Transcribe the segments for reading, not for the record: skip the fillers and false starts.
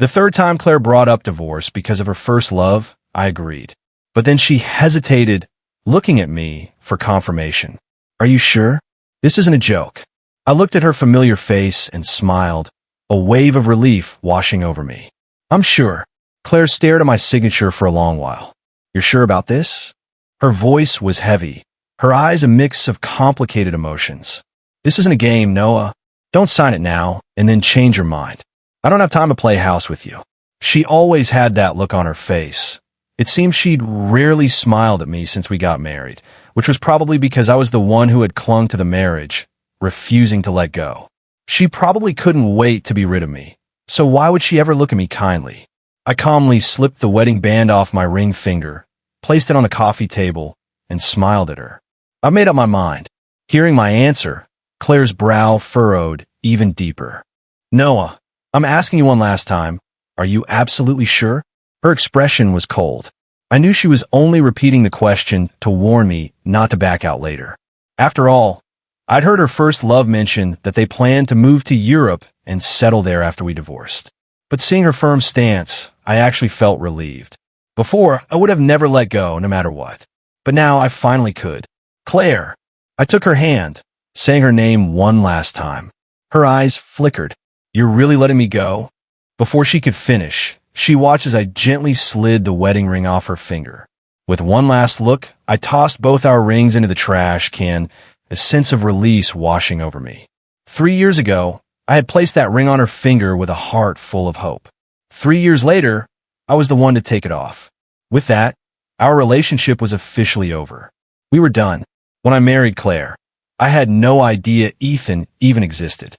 The third time Claire brought up divorce because of her first love, I agreed. But then she hesitated, looking at me for confirmation. Are you sure? This isn't a joke. I looked at her familiar face and smiled, a wave of relief washing over me. I'm sure. Claire stared at my signature for a long while. You're sure about this? Her voice was heavy, her eyes a mix of complicated emotions. This isn't a game, Noah. Don't sign it now and then change your mind. I don't have time to play house with you. She always had that look on her face. It seemed she'd rarely smiled at me since we got married, which was probably because I was the one who had clung to the marriage, refusing to let go. She probably couldn't wait to be rid of me, so why would she ever look at me kindly? I calmly slipped the wedding band off my ring finger, placed it on the coffee table, and smiled at her. I made up my mind. Hearing my answer, Claire's brow furrowed even deeper. Noah, I'm asking you one last time. Are you absolutely sure? Her expression was cold. I knew she was only repeating the question to warn me not to back out later. After all, I'd heard her first love mention that they planned to move to Europe and settle there after we divorced. But seeing her firm stance, I actually felt relieved. Before, I would have never let go, no matter what. But now I finally could. Claire. I took her hand, saying her name one last time. Her eyes flickered. You're really letting me go? Before she could finish, she watched as I gently slid the wedding ring off her finger. With one last look, I tossed both our rings into the trash can, a sense of release washing over me. 3 years ago, I had placed that ring on her finger with a heart full of hope. 3 years later, I was the one to take it off. With that, our relationship was officially over. We were done. When I married Claire, I had no idea Ethan even existed.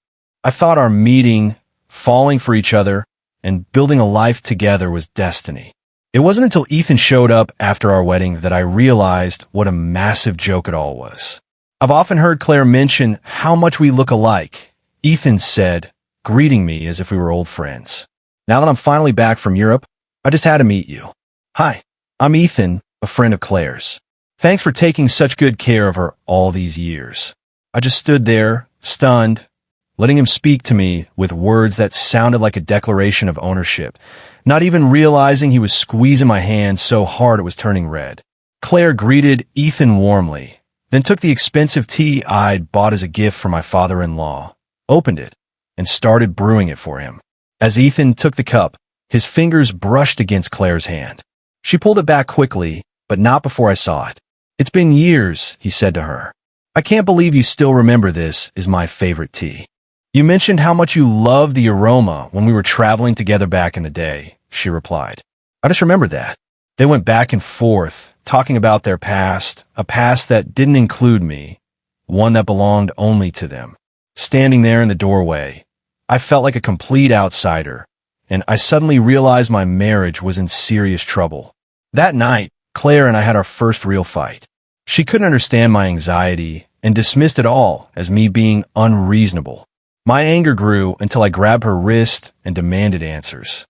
I thought our meeting, falling for each other, and building a life together was destiny. It wasn't until Ethan showed up after our wedding that I realized what a massive joke it all was. I've often heard Claire mention how much we look alike, Ethan said, greeting me as if we were old friends. Now that I'm finally back from Europe, I just had to meet you. Hi, I'm Ethan, a friend of Claire's. Thanks for taking such good care of her all these years. I just stood there, stunned, letting him speak to me with words that sounded like a declaration of ownership, not even realizing he was squeezing my hand so hard it was turning red. Claire greeted Ethan warmly, then took the expensive tea I'd bought as a gift for my father-in-law, opened it, and started brewing it for him. As Ethan took the cup, his fingers brushed against Claire's hand. She pulled it back quickly, but not before I saw it. It's been years, he said to her. I can't believe you still remember this is my favorite tea. You mentioned how much you loved the aroma when we were traveling together back in the day, she replied. I just remembered that. They went back and forth, talking about their past, a past that didn't include me, one that belonged only to them. Standing there in the doorway, I felt like a complete outsider, and I suddenly realized my marriage was in serious trouble. That night, Claire and I had our first real fight. She couldn't understand my anxiety and dismissed it all as me being unreasonable. My anger grew until I grabbed her wrist and demanded answers.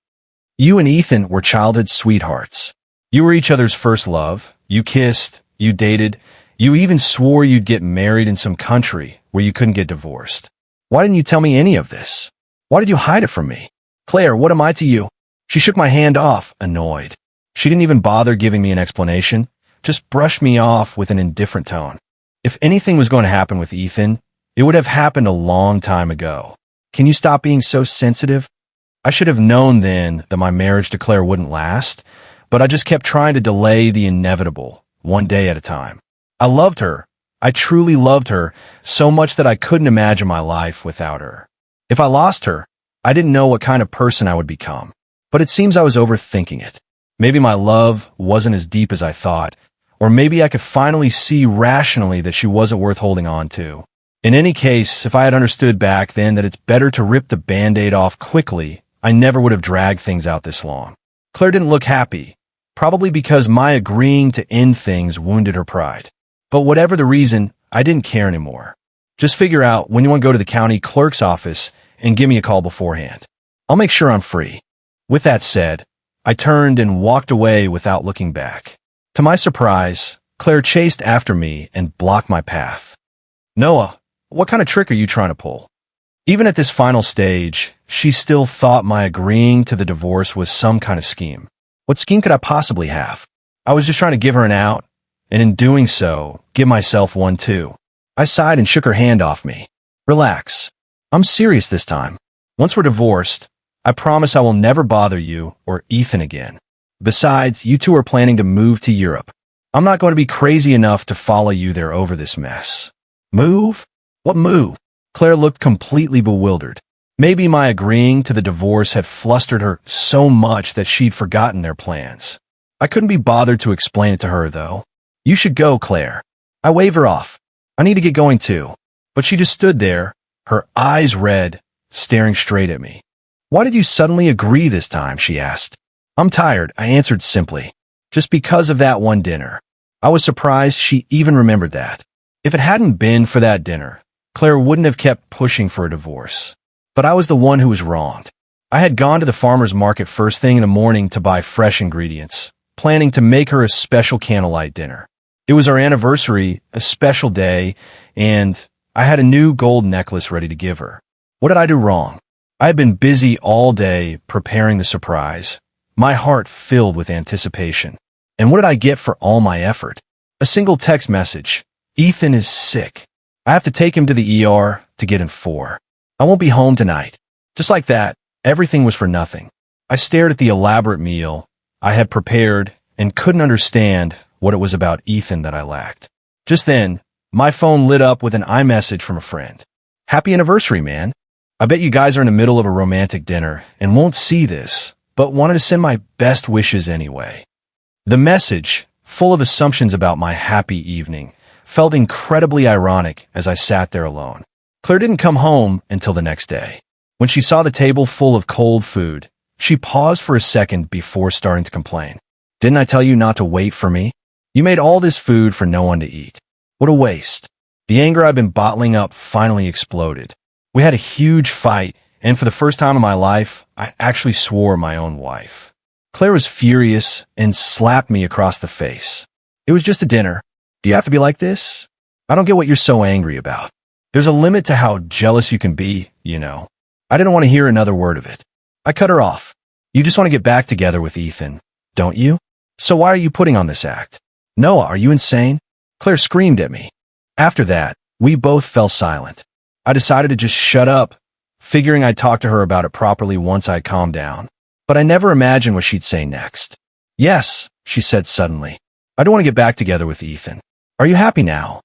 You and Ethan were childhood sweethearts. You were each other's first love. You kissed, you dated, you even swore you'd get married in some country where you couldn't get divorced. Why didn't you tell me any of this? Why did you hide it from me? Claire, what am I to you? She shook my hand off, annoyed. She didn't even bother giving me an explanation, just brushed me off with an indifferent tone. If anything was going to happen with Ethan, it would have happened a long time ago. Can you stop being so sensitive? I should have known then that my marriage to Claire wouldn't last, but I just kept trying to delay the inevitable, one day at a time. I loved her. I truly loved her, so much that I couldn't imagine my life without her. If I lost her, I didn't know what kind of person I would become. But it seems I was overthinking it. Maybe my love wasn't as deep as I thought, or maybe I could finally see rationally that she wasn't worth holding on to. In any case, if I had understood back then that it's better to rip the Band-Aid off quickly, I never would have dragged things out this long. Claire didn't look happy, probably because my agreeing to end things wounded her pride. But whatever the reason, I didn't care anymore. Just figure out when you want to go to the county clerk's office and give me a call beforehand. I'll make sure I'm free. With that said, I turned and walked away without looking back. To my surprise, Claire chased after me and blocked my path. Noah, what kind of trick are you trying to pull? Even at this final stage, she still thought my agreeing to the divorce was some kind of scheme. What scheme could I possibly have? I was just trying to give her an out, and in doing so, give myself one too. I sighed and shook her hand off me. Relax. I'm serious this time. Once we're divorced, I promise I will never bother you or Ethan again. Besides, you two are planning to move to Europe. I'm not going to be crazy enough to follow you there over this mess. Move? What move? Claire looked completely bewildered. Maybe my agreeing to the divorce had flustered her so much that she'd forgotten their plans. I couldn't be bothered to explain it to her, though. You should go, Claire. I waved her off. I need to get going, too. But she just stood there, her eyes red, staring straight at me. Why did you suddenly agree this time? She asked. I'm tired, I answered simply. Just because of that one dinner. I was surprised she even remembered that. If it hadn't been for that dinner, Claire wouldn't have kept pushing for a divorce. But I was the one who was wronged. I had gone to the farmer's market first thing in the morning to buy fresh ingredients, planning to make her a special candlelight dinner. It was our anniversary, a special day, and I had a new gold necklace ready to give her. What did I do wrong? I had been busy all day preparing the surprise, my heart filled with anticipation. And what did I get for all my effort? A single text message. Ethan is sick. I have to take him to the ER to get in 4. I won't be home tonight. Just like that, everything was for nothing. I stared at the elaborate meal I had prepared and couldn't understand what it was about Ethan that I lacked. Just then, my phone lit up with an iMessage from a friend. Happy anniversary, man. I bet you guys are in the middle of a romantic dinner and won't see this, but wanted to send my best wishes anyway. The message, full of assumptions about my happy evening, felt incredibly ironic as I sat there alone. Claire didn't come home until the next day. When she saw the table full of cold food, she paused for a second before starting to complain. Didn't I tell you not to wait for me? You made all this food for no one to eat. What a waste. The anger I've been bottling up finally exploded. We had a huge fight, and for the first time in my life, I actually swore at my own wife. Claire was furious and slapped me across the face. It was just a dinner. Do you have to be like this? I don't get what you're so angry about. There's a limit to how jealous you can be, you know. I didn't want to hear another word of it. I cut her off. You just want to get back together with Ethan, don't you? So why are you putting on this act? Noah, are you insane? Claire screamed at me. After that, we both fell silent. I decided to just shut up, figuring I'd talk to her about it properly once I calmed down. But I never imagined what she'd say next. Yes, she said suddenly. I don't want to get back together with Ethan. Are you happy now?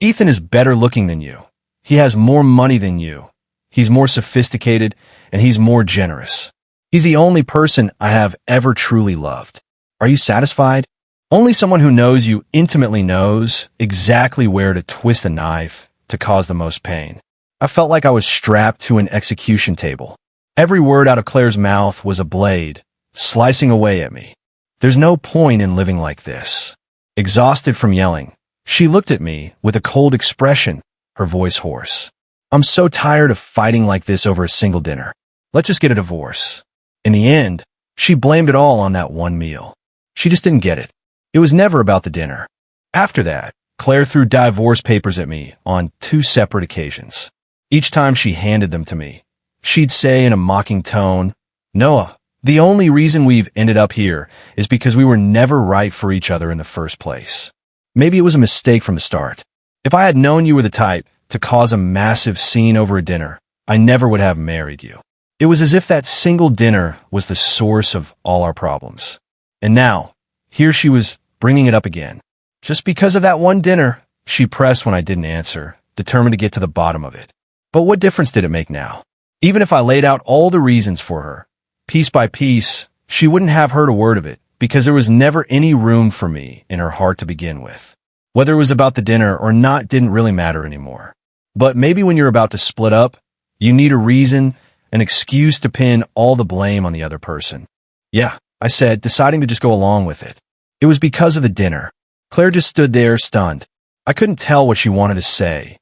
Ethan is better looking than you. He has more money than you. He's more sophisticated, and he's more generous. He's the only person I have ever truly loved. Are you satisfied? Only someone who knows you intimately knows exactly where to twist a knife to cause the most pain. I felt like I was strapped to an execution table. Every word out of Claire's mouth was a blade, slicing away at me. There's no point in living like this. Exhausted from yelling, she looked at me with a cold expression, her voice hoarse. I'm so tired of fighting like this over a single dinner. Let's just get a divorce. In the end, she blamed it all on that one meal. She just didn't get it. It was never about the dinner. After that, Claire threw divorce papers at me on 2 separate occasions. Each time she handed them to me, she'd say in a mocking tone, Noah, the only reason we've ended up here is because we were never right for each other in the first place. Maybe it was a mistake from the start. If I had known you were the type to cause a massive scene over a dinner, I never would have married you. It was as if that single dinner was the source of all our problems. And now, here she was bringing it up again. Just because of that one dinner, she pressed when I didn't answer, determined to get to the bottom of it. But what difference did it make now? Even if I laid out all the reasons for her, piece by piece, she wouldn't have heard a word of it, because there was never any room for me in her heart to begin with. Whether it was about the dinner or not didn't really matter anymore. But maybe when you're about to split up, you need a reason, an excuse to pin all the blame on the other person. Yeah, I said, deciding to just go along with it. It was because of the dinner. Claire just stood there, stunned. I couldn't tell what she wanted to say.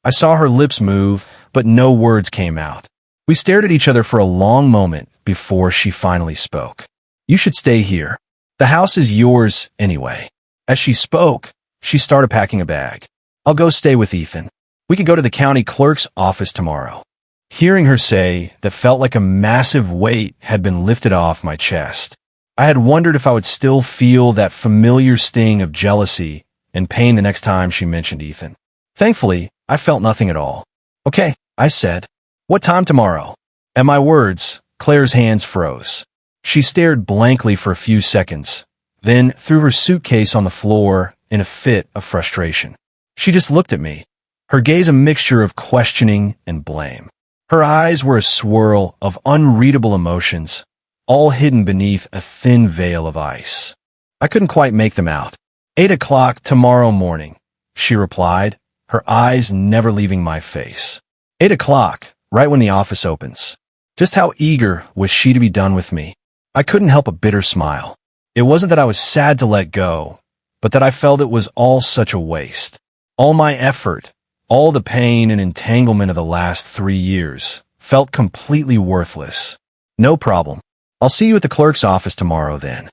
I saw her lips move, but no words came out. We stared at each other for a long moment before she finally spoke. You should stay here. The house is yours anyway. As she spoke, she started packing a bag. I'll go stay with Ethan. We could go to the county clerk's office tomorrow. Hearing her say that felt like a massive weight had been lifted off my chest. I had wondered if I would still feel that familiar sting of jealousy and pain the next time she mentioned Ethan. Thankfully, I felt nothing at all. Okay, I said. What time tomorrow? At my words, Claire's hands froze. She stared blankly for a few seconds, then threw her suitcase on the floor in a fit of frustration. She just looked at me, her gaze a mixture of questioning and blame. Her eyes were a swirl of unreadable emotions, all hidden beneath a thin veil of ice. I couldn't quite make them out. 8 o'clock tomorrow morning, she replied, her eyes never leaving my face. 8 o'clock, right when the office opens. Just how eager was she to be done with me? I couldn't help a bitter smile. It wasn't that I was sad to let go, but that I felt it was all such a waste. All my effort, all the pain and entanglement of the last 3 years, felt completely worthless. No problem. I'll see you at the clerk's office tomorrow then.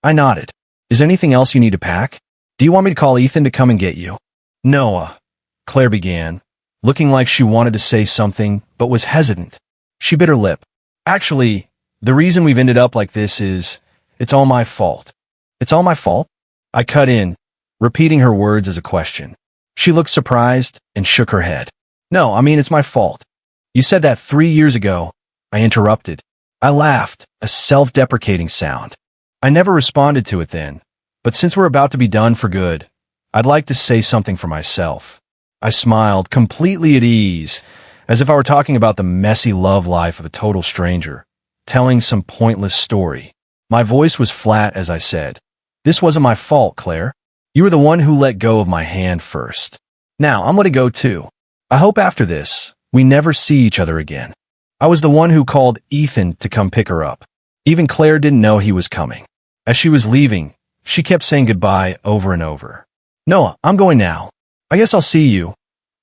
I nodded. Is there anything else you need to pack? Do you want me to call Ethan to come and get you? Noah, Claire began, looking like she wanted to say something but was hesitant. She bit her lip. Actually, the reason we've ended up like this is, it's all my fault. It's all my fault? I cut in, repeating her words as a question. She looked surprised and shook her head. No, I mean it's my fault. You said that 3 years ago. I interrupted. I laughed, a self-deprecating sound. I never responded to it then, but since we're about to be done for good, I'd like to say something for myself. I smiled, completely at ease, as if I were talking about the messy love life of a total stranger, telling some pointless story. My voice was flat as I said, "This wasn't my fault, Claire. You were the one who let go of my hand first. Now, I'm letting go too. I hope after this, we never see each other again." I was the one who called Ethan to come pick her up. Even Claire didn't know he was coming. As she was leaving, she kept saying goodbye over and over. Noah, I'm going now. I guess I'll see you.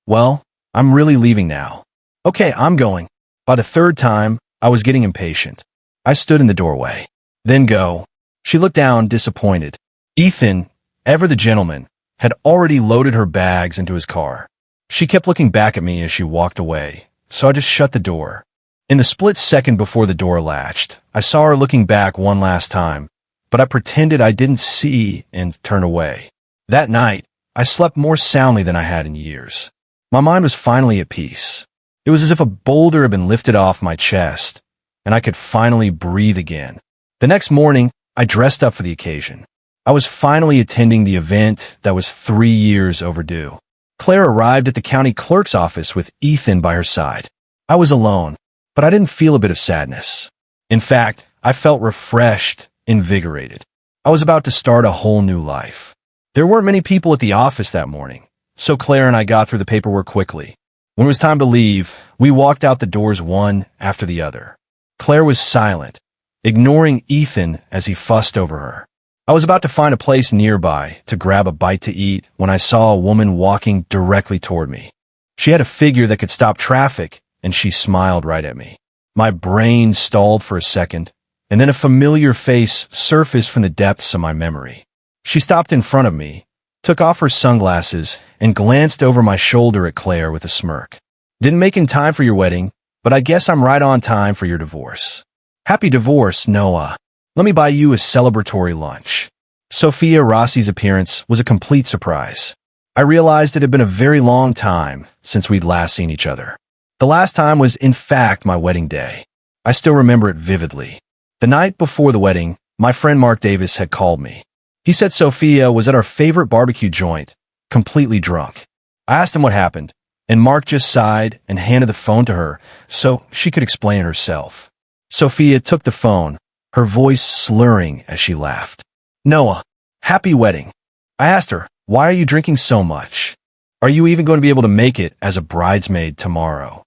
Well, I'm really leaving now. Okay, I'm going. By the third time, I was getting impatient. I stood in the doorway. Then go. She looked down, disappointed. Ethan, ever the gentleman, had already loaded her bags into his car. She kept looking back at me as she walked away, so I just shut the door. In the split second before the door latched, I saw her looking back one last time, but I pretended I didn't see and turned away. That night, I slept more soundly than I had in years. My mind was finally at peace. It was as if a boulder had been lifted off my chest, and I could finally breathe again. The next morning, I dressed up for the occasion. I was finally attending the event that was 3 years overdue. Claire arrived at the county clerk's office with Ethan by her side. I was alone, but I didn't feel a bit of sadness. In fact, I felt refreshed, invigorated. I was about to start a whole new life. There weren't many people at the office that morning, so Claire and I got through the paperwork quickly. When it was time to leave, we walked out the doors one after the other. Claire was silent, ignoring Ethan as he fussed over her. I was about to find a place nearby to grab a bite to eat when I saw a woman walking directly toward me. She had a figure that could stop traffic, and she smiled right at me. My brain stalled for a second, and then a familiar face surfaced from the depths of my memory. She stopped in front of me, took off her sunglasses, and glanced over my shoulder at Claire with a smirk. Didn't make in time for your wedding, but I guess I'm right on time for your divorce. Happy divorce, Noah. Let me buy you a celebratory lunch. Sophia Rossi's appearance was a complete surprise. I realized it had been a very long time since we'd last seen each other. The last time was, in fact, my wedding day. I still remember it vividly. The night before the wedding, my friend Mark Davis had called me. He said Sophia was at our favorite barbecue joint, completely drunk. I asked him what happened, and Mark just sighed and handed the phone to her so she could explain it herself. Sophia took the phone, her voice slurring as she laughed. Noah, happy wedding. I asked her, why are you drinking so much? Are you even going to be able to make it as a bridesmaid tomorrow?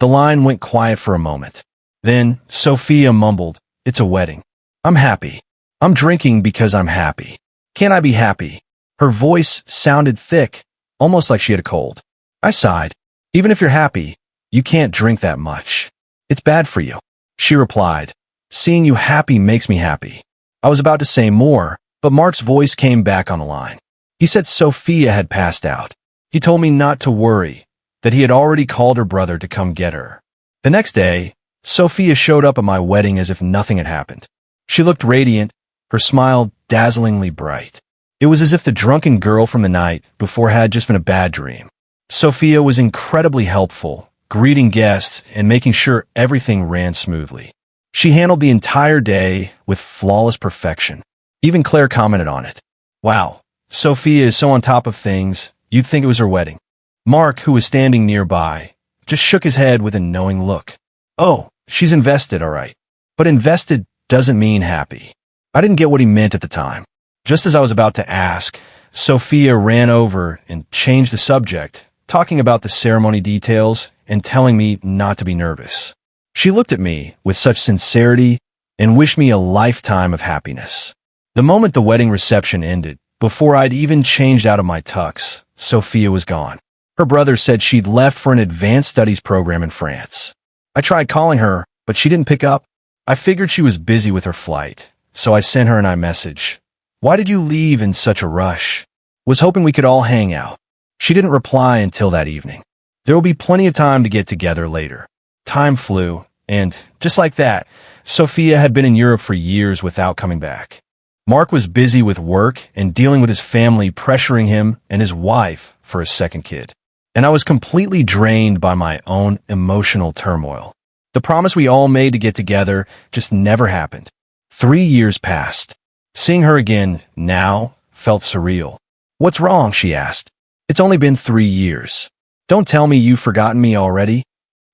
The line went quiet for a moment. Then Sophia mumbled, it's a wedding. I'm happy. I'm drinking because I'm happy. Can't I be happy? Her voice sounded thick, almost like she had a cold. I sighed. Even if you're happy, you can't drink that much. It's bad for you. She replied, seeing you happy makes me happy. I was about to say more, but Mark's voice came back on the line. He said Sophia had passed out. He told me not to worry, that he had already called her brother to come get her. The next day, Sophia showed up at my wedding as if nothing had happened. She looked radiant, her smile dazzlingly bright. It was as if the drunken girl from the night before had just been a bad dream. Sophia was incredibly helpful, greeting guests and making sure everything ran smoothly. She handled the entire day with flawless perfection. Even Claire commented on it. Wow, Sophia is so on top of things, you'd think it was her wedding. Mark, who was standing nearby, just shook his head with a knowing look. Oh, she's invested, all right. But invested doesn't mean happy. I didn't get what he meant at the time. Just as I was about to ask, Sophia ran over and changed the subject, talking about the ceremony details and telling me not to be nervous. She looked at me with such sincerity and wished me a lifetime of happiness. The moment the wedding reception ended, before I'd even changed out of my tux, Sophia was gone. Her brother said she'd left for an advanced studies program in France. I tried calling her, but she didn't pick up. I figured she was busy with her flight, so I sent her an iMessage. Why did you leave in such a rush? Was hoping we could all hang out. She didn't reply until that evening. There will be plenty of time to get together later. Time flew, and just like that, Sophia had been in Europe for years without coming back. Mark was busy with work and dealing with his family pressuring him and his wife for a second kid. And I was completely drained by my own emotional turmoil. The promise we all made to get together just never happened. 3 years passed. Seeing her again now felt surreal. What's wrong? She asked. It's only been 3 years. Don't tell me you've forgotten me already.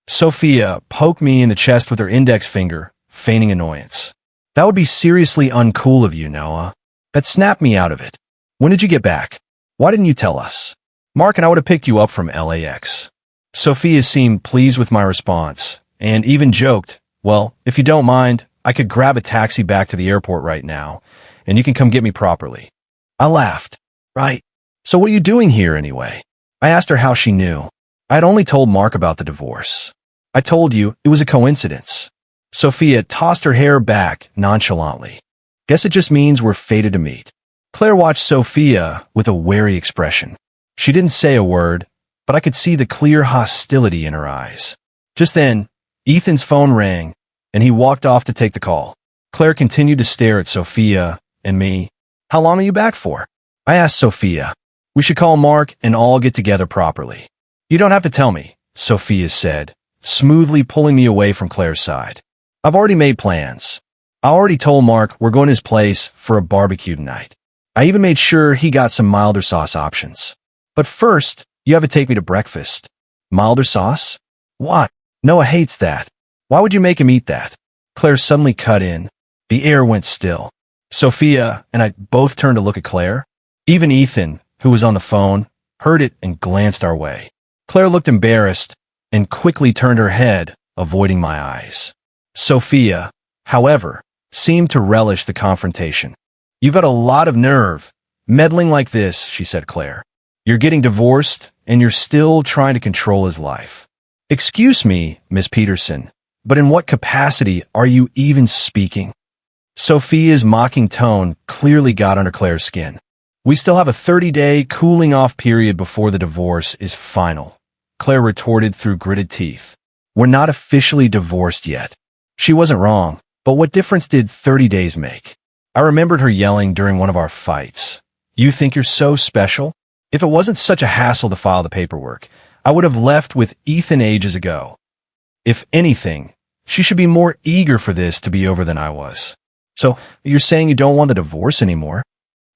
Sophia poked me in the chest with her index finger, feigning annoyance. That would be seriously uncool of you, Noah. That snapped me out of it. When did you get back? Why didn't you tell us? Mark and I would have picked you up from LAX. Sophia seemed pleased with my response, and even joked, well, if you don't mind, I could grab a taxi back to the airport right now, and you can come get me properly. I laughed. Right. So what are you doing here anyway? I asked her how she knew. I had only told Mark about the divorce. I told you it was a coincidence. Sophia tossed her hair back nonchalantly. Guess it just means we're fated to meet. Claire watched Sophia with a wary expression. She didn't say a word, but I could see the clear hostility in her eyes. Just then, Ethan's phone rang, and he walked off to take the call. Claire continued to stare at Sophia and me. How long are you back for? I asked Sophia. We should call Mark and all get together properly. You don't have to tell me, Sophia said, smoothly pulling me away from Claire's side. I've already made plans. I already told Mark we're going to his place for a barbecue tonight. I even made sure he got some milder sauce options. But first, you have to take me to breakfast. Milder sauce? Why? Noah hates that. Why would you make him eat that? Claire suddenly cut in. The air went still. Sophia and I both turned to look at Claire. Even Ethan, who was on the phone, heard it and glanced our way. Claire looked embarrassed and quickly turned her head, avoiding my eyes. Sophia, however, seemed to relish the confrontation. You've got a lot of nerve, meddling like this, she said, Claire. You're getting divorced, and you're still trying to control his life. Excuse me, Miss Peterson, but in what capacity are you even speaking? Sophia's mocking tone clearly got under Claire's skin. We still have a 30-day cooling-off period before the divorce is final, Claire retorted through gritted teeth. We're not officially divorced yet. She wasn't wrong, but what difference did 30 days make? I remembered her yelling during one of our fights. You think you're so special? If it wasn't such a hassle to file the paperwork, I would have left with Ethan ages ago. If anything, she should be more eager for this to be over than I was. So, you're saying you don't want the divorce anymore?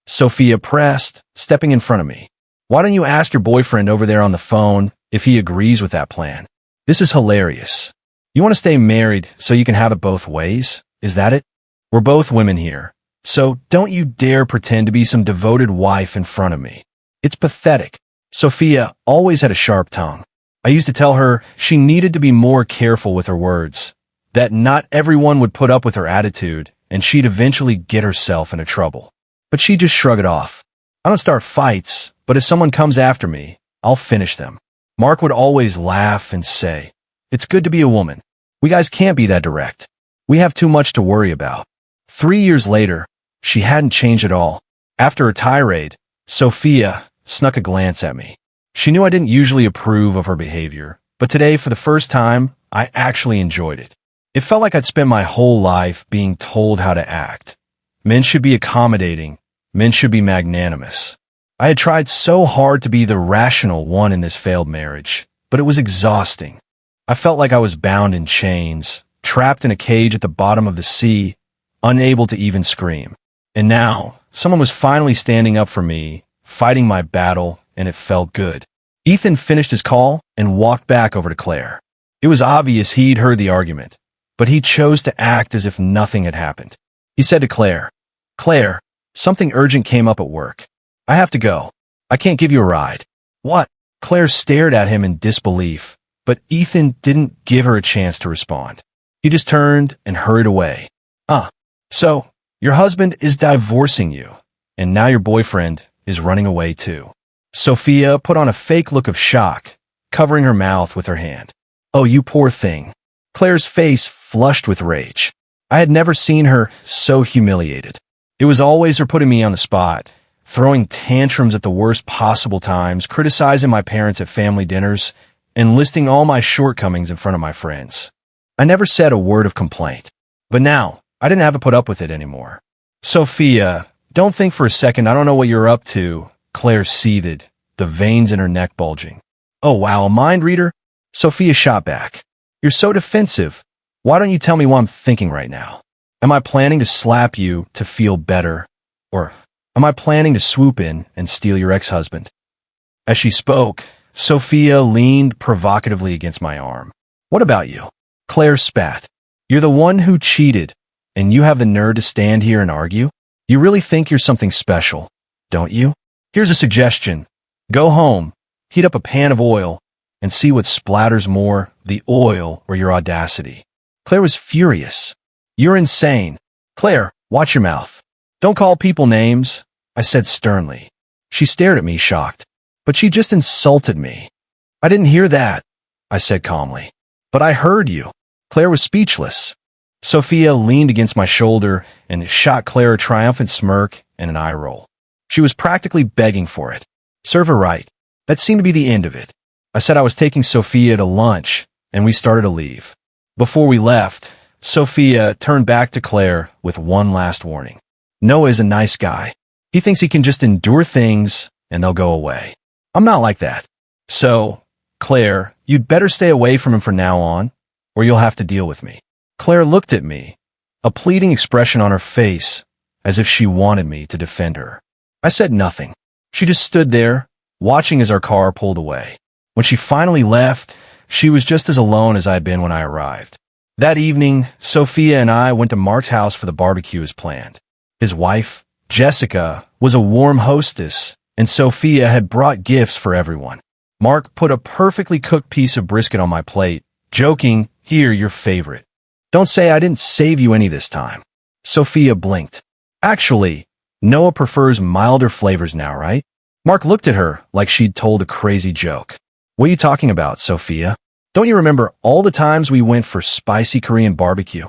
Sophia pressed, stepping in front of me. Why don't you ask your boyfriend over there on the phone if he agrees with that plan? This is hilarious. You want to stay married so you can have it both ways? Is that it? We're both women here, so don't you dare pretend to be some devoted wife in front of me. It's pathetic. Sophia always had a sharp tongue. I used to tell her she needed to be more careful with her words, that not everyone would put up with her attitude, and she'd eventually get herself into trouble. But she just shrugged it off. I don't start fights, but if someone comes after me, I'll finish them. Mark would always laugh and say, it's good to be a woman. We guys can't be that direct. We have too much to worry about. 3 years later, she hadn't changed at all. After her tirade, Sophia snuck a glance at me. She knew I didn't usually approve of her behavior, but today, for the first time, I actually enjoyed it. It felt like I'd spent my whole life being told how to act. Men should be accommodating. Men should be magnanimous. I had tried so hard to be the rational one in this failed marriage, but it was exhausting. I felt like I was bound in chains, trapped in a cage at the bottom of the sea, unable to even scream. And now, someone was finally standing up for me, fighting my battle, and it felt good. Ethan finished his call and walked back over to Claire. It was obvious he'd heard the argument, but he chose to act as if nothing had happened. He said to Claire, "Claire, something urgent came up at work. I have to go. I can't give you a ride." "What?" Claire stared at him in disbelief, but Ethan didn't give her a chance to respond. He just turned and hurried away. So, your husband is divorcing you, and now your boyfriend is running away too." Sophia put on a fake look of shock, covering her mouth with her hand. "Oh, you poor thing." Claire's face flushed with rage. I had never seen her so humiliated. It was always her putting me on the spot, throwing tantrums at the worst possible times, criticizing my parents at family dinners, and listing all my shortcomings in front of my friends. I never said a word of complaint. But now, I didn't have to put up with it anymore. "Sophia, don't think for a second I don't know what you're up to," Claire seethed, the veins in her neck bulging. "Oh wow, a mind reader?" Sophia shot back. "You're so defensive. Why don't you tell me what I'm thinking right now? Am I planning to slap you to feel better? Or am I planning to swoop in and steal your ex-husband?" As she spoke, Sophia leaned provocatively against my arm. "What about you?" Claire spat. "You're the one who cheated, and you have the nerve to stand here and argue? You really think you're something special, don't you? Here's a suggestion. Go home, heat up a pan of oil, and see what splatters more, the oil or your audacity." Claire was furious. "You're insane. Claire, watch your mouth. Don't call people names," I said sternly. She stared at me, shocked. "But she just insulted me." "I didn't hear that," I said calmly. "But I heard you." Claire was speechless. Sophia leaned against my shoulder and shot Claire a triumphant smirk and an eye roll. She was practically begging for it. Serve her right. That seemed to be the end of it. I said I was taking Sophia to lunch, and we started to leave. Before we left, Sophia turned back to Claire with one last warning. "Noah is a nice guy. He thinks he can just endure things, and they'll go away. I'm not like that. So, Claire, you'd better stay away from him from now on, or you'll have to deal with me." Claire looked at me, a pleading expression on her face, as if she wanted me to defend her. I said nothing. She just stood there, watching as our car pulled away. When she finally left, she was just as alone as I had been when I arrived. That evening, Sophia and I went to Mark's house for the barbecue as planned. His wife, Jessica, was a warm hostess, and Sophia had brought gifts for everyone. Mark put a perfectly cooked piece of brisket on my plate, joking, "Here, your favorite. Don't say I didn't save you any this time." Sophia blinked. "Actually, Noah prefers milder flavors now, right?" Mark looked at her like she'd told a crazy joke. "What are you talking about, Sophia? Don't you remember all the times we went for spicy Korean barbecue?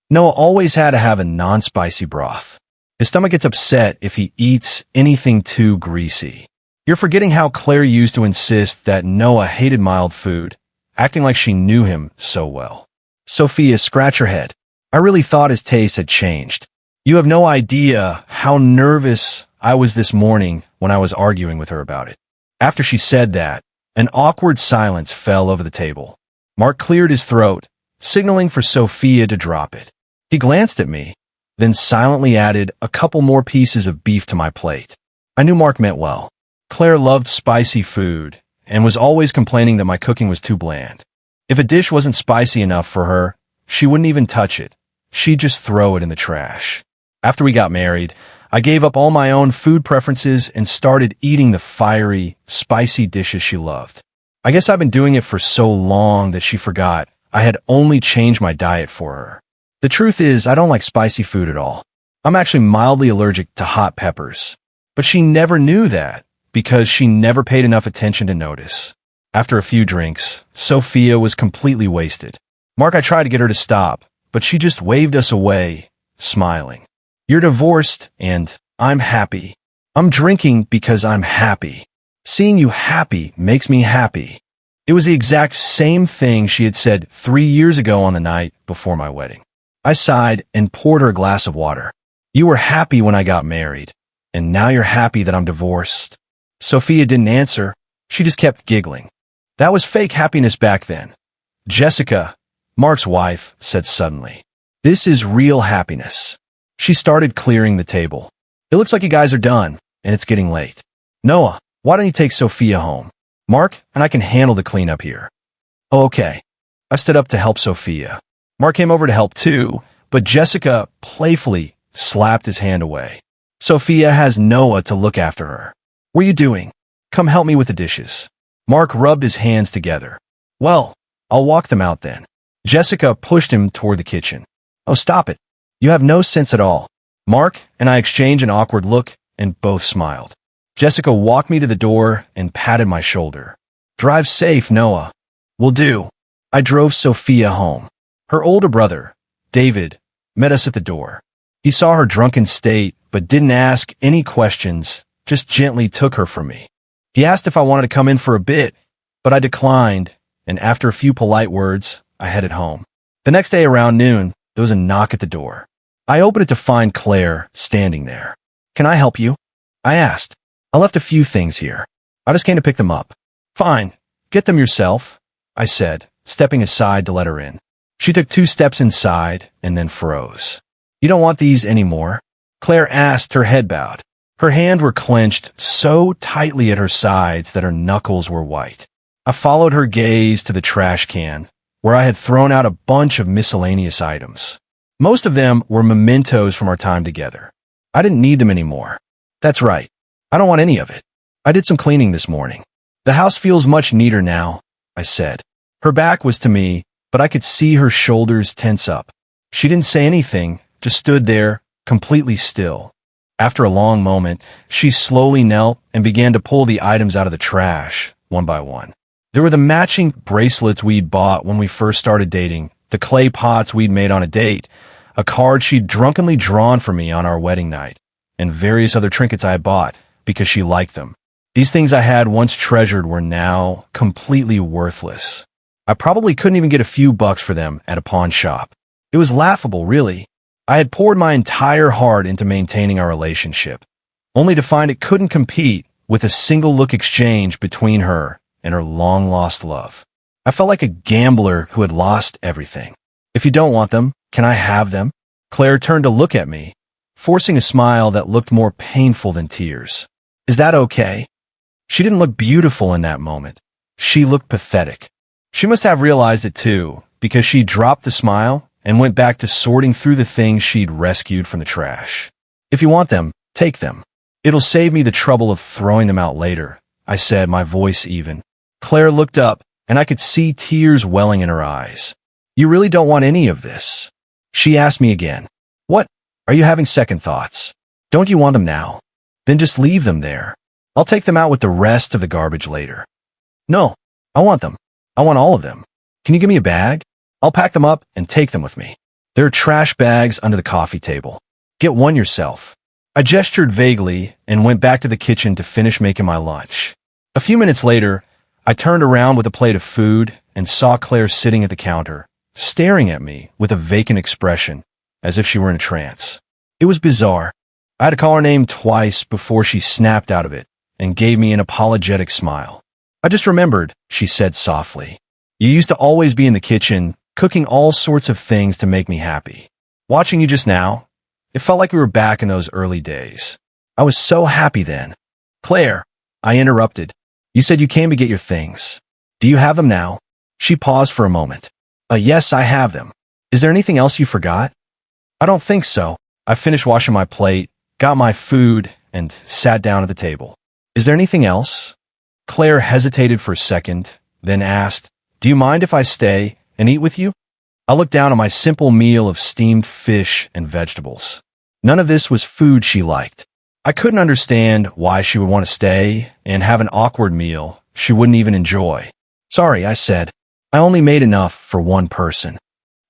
Noah always had to have a non-spicy broth. His stomach gets upset if he eats anything too greasy." You're forgetting how Claire used to insist that Noah hated mild food, acting like she knew him so well. Sophia scratched her head. "I really thought his taste had changed. You have no idea how nervous I was this morning when I was arguing with her about it." After she said that, an awkward silence fell over the table. Mark cleared his throat, signaling for Sophia to drop it. He glanced at me, then silently added a couple more pieces of beef to my plate. I knew Mark meant well. Claire loved spicy food and was always complaining that my cooking was too bland. If a dish wasn't spicy enough for her, she wouldn't even touch it. She'd just throw it in the trash. After we got married, I gave up all my own food preferences and started eating the fiery, spicy dishes she loved. I guess I've been doing it for so long that she forgot I had only changed my diet for her. The truth is, I don't like spicy food at all. I'm actually mildly allergic to hot peppers. But she never knew that, because she never paid enough attention to notice. After a few drinks, Sophia was completely wasted. Mark, I tried to get her to stop, but she just waved us away, smiling. "You're divorced, and I'm happy. I'm drinking because I'm happy. Seeing you happy makes me happy." It It was the exact same thing she had said 3 years ago on the night before my wedding. I sighed and poured her a glass of water. You were happy when I got married, and now you're happy that I'm divorced. Sophia didn't answer. She just kept giggling. That was fake happiness back then. Jessica, Mark's wife, said suddenly, this is real happiness. She started clearing the table. It looks like you guys are done, and it's getting late. Noah, why don't you take Sophia home? Mark and I can handle the cleanup here. Oh, okay. I stood up to help Sophia. Mark came over to help too, but Jessica playfully slapped his hand away. Sophia has Noah to look after her. What are you doing? Come help me with the dishes. Mark rubbed his hands together. Well, I'll walk them out then. Jessica pushed him toward the kitchen. Oh, stop it. You have no sense at all. Mark and I exchanged an awkward look and both smiled. Jessica walked me to the door and patted my shoulder. Drive safe, Noah. Will do. I drove Sophia home. Her older brother, David, met us at the door. He saw her drunken state, but didn't ask any questions, just gently took her from me. He asked if I wanted to come in for a bit, but I declined, and after a few polite words, I headed home. The next day around noon, there was a knock at the door. I opened it to find Claire standing there. Can I help you? I asked. I left a few things here. I just came to pick them up. Fine, get them yourself, I said, stepping aside to let her in. She took 2 steps inside and then froze. You don't want these anymore? Claire asked, her head bowed. Her hands were clenched so tightly at her sides that her knuckles were white. I followed her gaze to the trash can, where I had thrown out a bunch of miscellaneous items. Most of them were mementos from our time together. I didn't need them anymore. That's right. I don't want any of it. I did some cleaning this morning. The house feels much neater now, I said. Her back was to me, but I could see her shoulders tense up. She didn't say anything, just stood there, completely still. After a long moment, she slowly knelt and began to pull the items out of the trash, one by one. There were the matching bracelets we'd bought when we first started dating, the clay pots we'd made on a date, a card she'd drunkenly drawn for me on our wedding night, and various other trinkets I had bought because she liked them. These things I had once treasured were now completely worthless. I probably couldn't even get a few bucks for them at a pawn shop. It was laughable, really. I had poured my entire heart into maintaining our relationship, only to find it couldn't compete with a single look exchange between her and her long-lost love. I felt like a gambler who had lost everything. If you don't want them, can I have them? Claire turned to look at me, forcing a smile that looked more painful than tears. Is that okay? She didn't look beautiful in that moment. She looked pathetic. She must have realized it too, because she dropped the smile and went back to sorting through the things she'd rescued from the trash. If you want them, take them. It'll save me the trouble of throwing them out later, I said, my voice even. Claire looked up, and I could see tears welling in her eyes. You really don't want any of this? She asked me again. What? Are you having second thoughts? Don't you want them now? Then just leave them there. I'll take them out with the rest of the garbage later. No, I want them. I want all of them. Can you give me a bag? I'll pack them up and take them with me. There are trash bags under the coffee table. Get one yourself. I gestured vaguely and went back to the kitchen to finish making my lunch. A few minutes later, I turned around with a plate of food and saw Claire sitting at the counter, staring at me with a vacant expression, as if she were in a trance. It was bizarre. I had to call her name twice before she snapped out of it and gave me an apologetic smile. I just remembered, she said softly. You used to always be in the kitchen, cooking all sorts of things to make me happy. Watching you just now, it felt like we were back in those early days. I was so happy then. Claire, I interrupted. You said you came to get your things. Do you have them now? She paused for a moment. Yes, I have them. Is there anything else you forgot? I don't think so. I finished washing my plate, got my food, and sat down at the table. Is there anything else? Claire hesitated for a second, then asked, Do you mind if I stay and eat with you? I looked down on my simple meal of steamed fish and vegetables. None of this was food she liked. I couldn't understand why she would want to stay and have an awkward meal she wouldn't even enjoy. Sorry, I said. I only made enough for one person.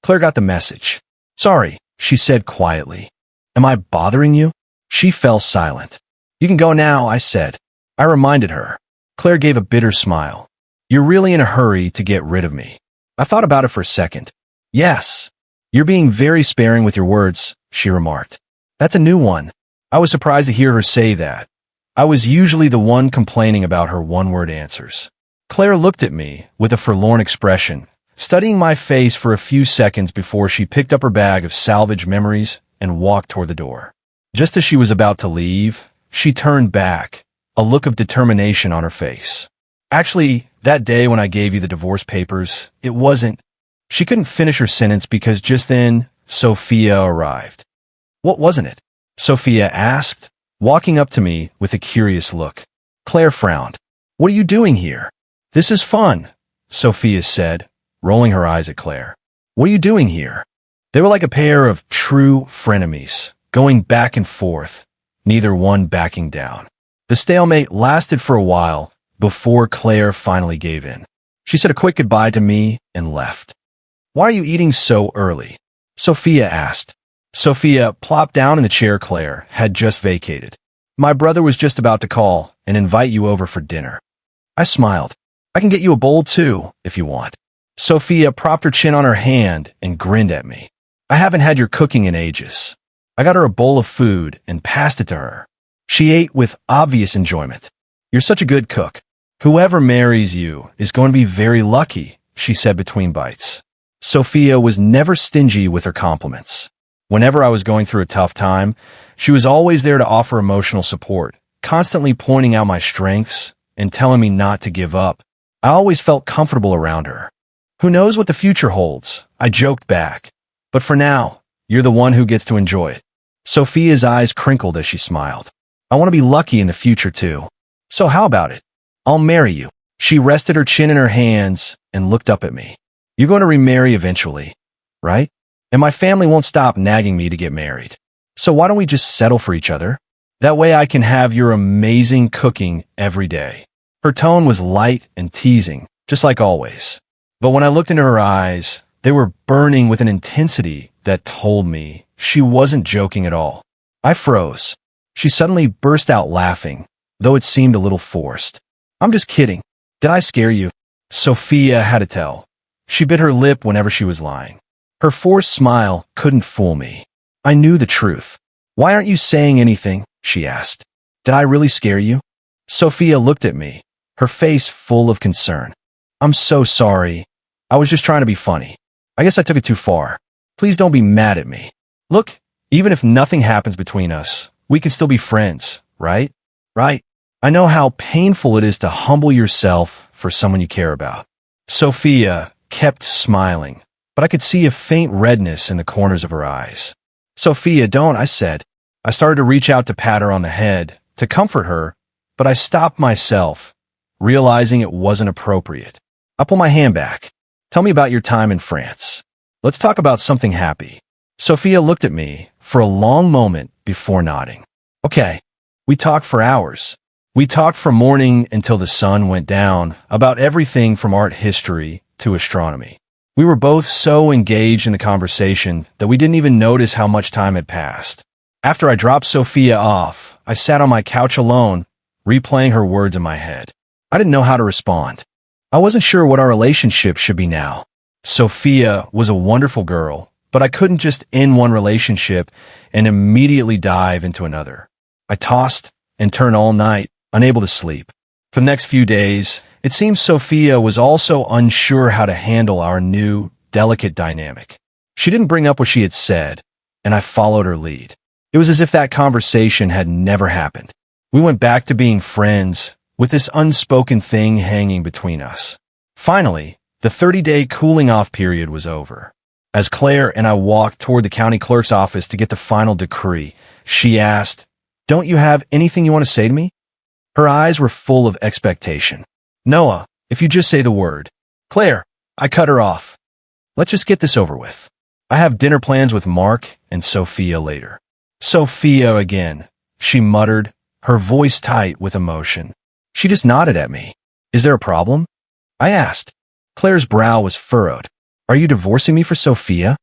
Claire got the message. Sorry, she said quietly. Am I bothering you? She fell silent. You can go now, I said. I reminded her. Claire gave a bitter smile. You're really in a hurry to get rid of me. I thought about it for a second. Yes. You're being very sparing with your words, she remarked. That's a new one. I was surprised to hear her say that. I was usually the one complaining about her one-word answers. Claire looked at me with a forlorn expression, studying my face for a few seconds before she picked up her bag of salvage memories and walked toward the door. Just as she was about to leave, she turned back, a look of determination on her face. Actually, that day when I gave you the divorce papers, it wasn't. She couldn't finish her sentence because just then, Sophia arrived. What wasn't it? Sophia asked, walking up to me with a curious look. Claire frowned. What are you doing here? This is fun, Sophia said, rolling her eyes at Claire. What are you doing here? They were like a pair of true frenemies, going back and forth, neither one backing down. The stalemate lasted for a while before Claire finally gave in. She said a quick goodbye to me and left. Why are you eating so early? Sophia asked. Sophia plopped down in the chair Claire had just vacated. My brother was just about to call and invite you over for dinner. I smiled. I can get you a bowl too, if you want. Sophia propped her chin on her hand and grinned at me. I haven't had your cooking in ages. I got her a bowl of food and passed it to her. She ate with obvious enjoyment. You're such a good cook. Whoever marries you is going to be very lucky, she said between bites. Sophia was never stingy with her compliments. Whenever I was going through a tough time, she was always there to offer emotional support, constantly pointing out my strengths and telling me not to give up. I always felt comfortable around her. Who knows what the future holds? I joked back. But for now, you're the one who gets to enjoy it. Sophia's eyes crinkled as she smiled. I want to be lucky in the future too. So how about it? I'll marry you. She rested her chin in her hands and looked up at me. You're going to remarry eventually, right? And my family won't stop nagging me to get married. So why don't we just settle for each other? That way I can have your amazing cooking every day. Her tone was light and teasing, just like always. But when I looked into her eyes, they were burning with an intensity that told me she wasn't joking at all. I froze. She suddenly burst out laughing, though it seemed a little forced. I'm just kidding. Did I scare you? Sophia had to tell. She bit her lip whenever she was lying. Her forced smile couldn't fool me. I knew the truth. Why aren't you saying anything? She asked. Did I really scare you? Sophia looked at me, her face full of concern. I'm so sorry. I was just trying to be funny. I guess I took it too far. Please don't be mad at me. Look, even if nothing happens between us, we can still be friends, right? Right? I know how painful it is to humble yourself for someone you care about. Sophia kept smiling, but I could see a faint redness in the corners of her eyes. Sophia, don't, I said. I started to reach out to pat her on the head, to comfort her, but I stopped myself, realizing it wasn't appropriate. I pulled my hand back. Tell me about your time in France. Let's talk about something happy. Sophia looked at me for a long moment before nodding. Okay. We talked for hours. We talked from morning until the sun went down about everything from art history to astronomy. We were both so engaged in the conversation that we didn't even notice how much time had passed. After I dropped Sophia off, I sat on my couch alone, replaying her words in my head. I didn't know how to respond. I wasn't sure what our relationship should be now. Sophia was a wonderful girl, but I couldn't just end one relationship and immediately dive into another. I tossed and turned all night, unable to sleep. For the next few days, it seemed Sophia was also unsure how to handle our new, delicate dynamic. She didn't bring up what she had said, and I followed her lead. It was as if that conversation had never happened. We went back to being friends, with this unspoken thing hanging between us. Finally, the 30-day cooling-off period was over. As Claire and I walked toward the county clerk's office to get the final decree, she asked, "Don't you have anything you want to say to me?" Her eyes were full of expectation. "Noah, if you just say the word." "Claire," I cut her off. "Let's just get this over with. I have dinner plans with Mark and Sophia later." "Sophia again," she muttered, her voice tight with emotion. She just nodded at me. "Is there a problem?" I asked. Claire's brow was furrowed. "Are you divorcing me for Sophia?"